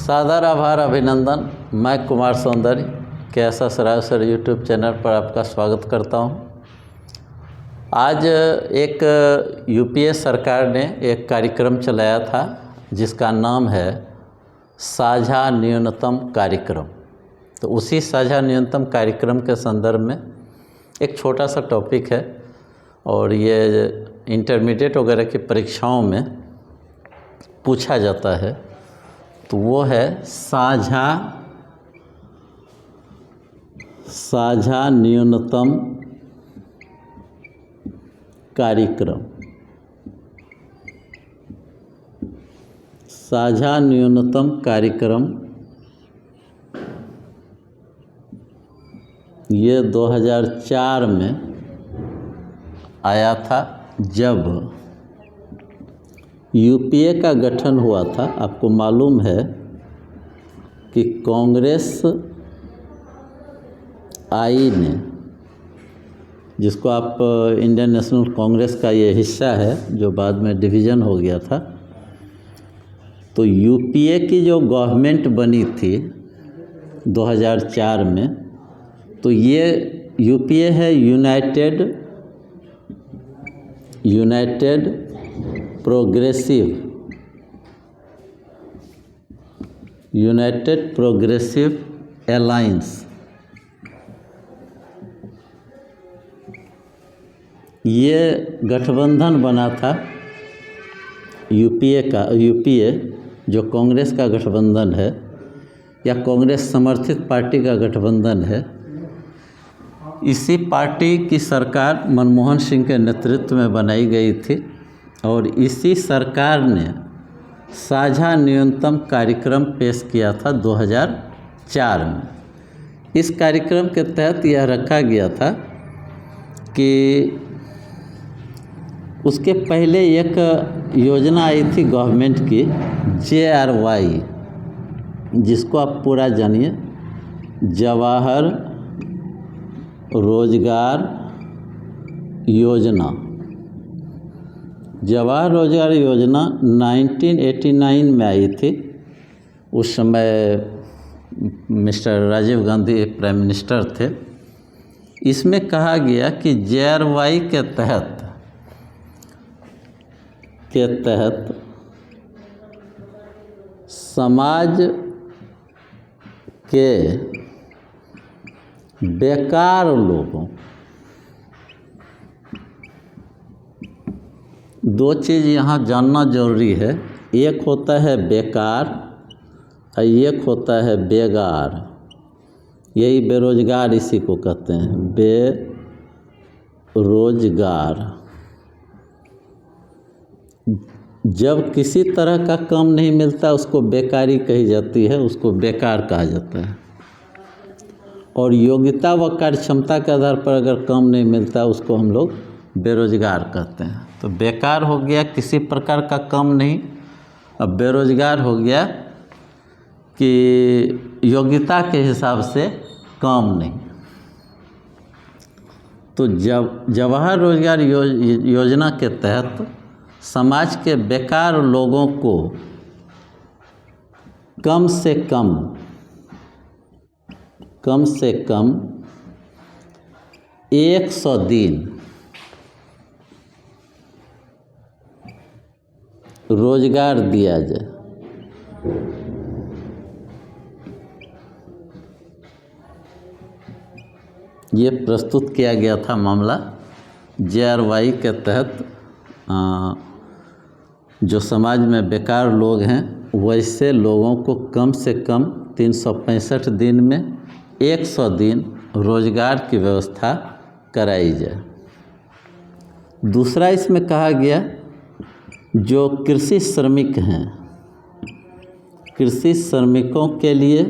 सादर आभार अभिनंदन। मैं कुमार सौंदर्य KSS Rao sir YouTube channel पर आपका स्वागत करता हूं। आज एक यूपीए सरकार ने एक कार्यक्रम चलाया था जिसका नाम है साझा न्यूनतम कार्यक्रम। तो उसी साझा न्यूनतम कार्यक्रम के संदर्भ में एक छोटा सा टॉपिक है और ये इंटरमीडिएट वगैरह की परीक्षाओं में पूछा जाता है। तो वो है साझा न्यूनतम कार्यक्रम। साझा न्यूनतम कार्यक्रम ये 2004 में आया था जब यूपीए का गठन हुआ था। आपको मालूम है कि कांग्रेस आई ने, जिसको आप इंडियन नेशनल कांग्रेस का ये हिस्सा है जो बाद में डिवीज़न हो गया था। तो यूपीए की जो गवर्नमेंट बनी थी 2004 में, तो ये यूपीए है यूनाइटेड प्रोग्रेसिव अलायंस। ये गठबंधन बना था यूपीए जो कांग्रेस का गठबंधन है या कांग्रेस समर्थित पार्टी का गठबंधन है। इसी पार्टी की सरकार मनमोहन सिंह के नेतृत्व में बनाई गई थी और इसी सरकार ने साझा न्यूनतम कार्यक्रम पेश किया था 2004 में। इस कार्यक्रम के तहत यह रखा गया था कि उसके पहले एक योजना आई थी गवर्नमेंट की JRY, जिसको आप पूरा जानिए, जवाहर रोजगार योजना। जवाहर रोजगार योजना 1989 में आई थी। उस समय mister Rajiv Gandhi prime minister थे। इसमें कहा गया कि JRY के तहत समाज के बेकार लोगों, दो चीज़ यहाँ जानना जरूरी है। एक होता है बेकार और एक होता है बेगार। यही बेरोजगार इसी को कहते हैं, बेरोजगार। जब किसी तरह का काम नहीं मिलता उसको बेकारी कही जाती है, उसको बेकार कहा जाता है। और योग्यता व कार्य क्षमता के आधार पर अगर काम नहीं मिलता उसको हम लोग बेरोजगार कहते हैं। तो बेकार हो गया किसी प्रकार का काम नहीं, अब बेरोजगार हो गया कि योग्यता के हिसाब से काम नहीं। तो जवाहर रोजगार योजना के तहत समाज के बेकार लोगों को कम से कम 100 दिन रोजगार दिया जाए। ये प्रस्तुत किया गया था मामला। JRY के तहत जो समाज में बेकार लोग हैं वैसे लोगों को कम से कम 365 दिन में 100 दिन रोजगार की व्यवस्था कराई जाए। दूसरा इसमें कहा गया जो कृषि श्रमिक हैं, कृषि श्रमिकों के लिए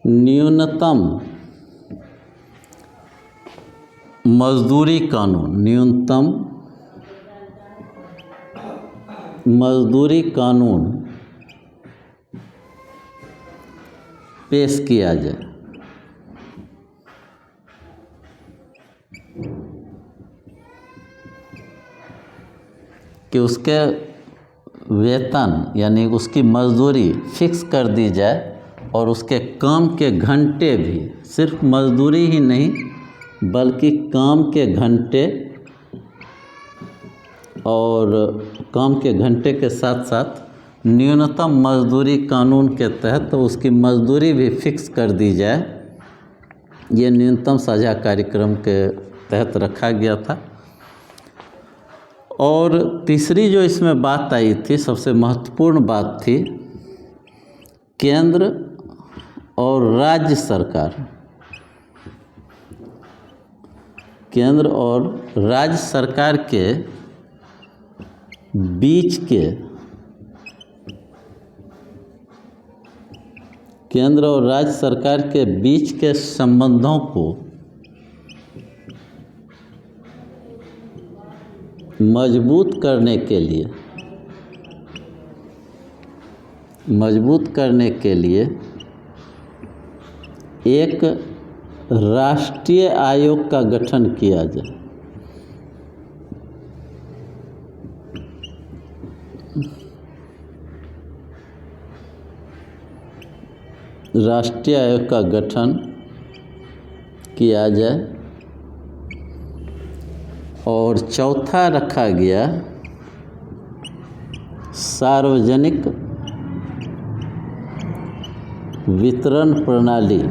न्यूनतम मजदूरी कानून पेश किया जाए। कि उसके वेतन यानी उसकी मजदूरी फिक्स कर दी जाए और उसके काम के घंटे भी, सिर्फ मजदूरी ही नहीं बल्कि काम के घंटे और काम के घंटे के साथ साथ न्यूनतम मजदूरी कानून के तहत तो उसकी मजदूरी भी फिक्स कर दी जाए। ये न्यूनतम साझा कार्यक्रम के तहत रखा गया था। और तीसरी जो इसमें बात आई थी, सबसे महत्वपूर्ण बात थी, केंद्र और राज्य सरकार, केंद्र और राज्य सरकार के बीच के, केंद्र और राज्य सरकार के बीच के संबंधों को मजबूत करने के लिए एक राष्ट्रीय आयोग का गठन किया जाए। राष्ट्रीय आयोग का गठन किया जाए। और चौथा रखा गया सार्वजनिक वितरण प्रणाली।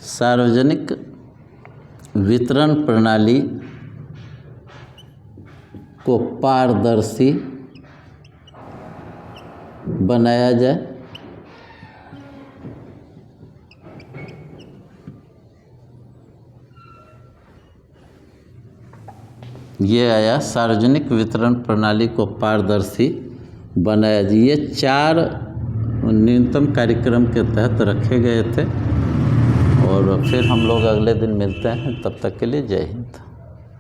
सार्वजनिक वितरण प्रणाली को पारदर्शी बनाया जाए। ये आया, सार्वजनिक वितरण प्रणाली को पारदर्शी बनाया जाए। ये 4 न्यूनतम कार्यक्रम के तहत रखे गए थे। और फिर हम लोग अगले दिन मिलते हैं, तब तक के लिए जय हिंद।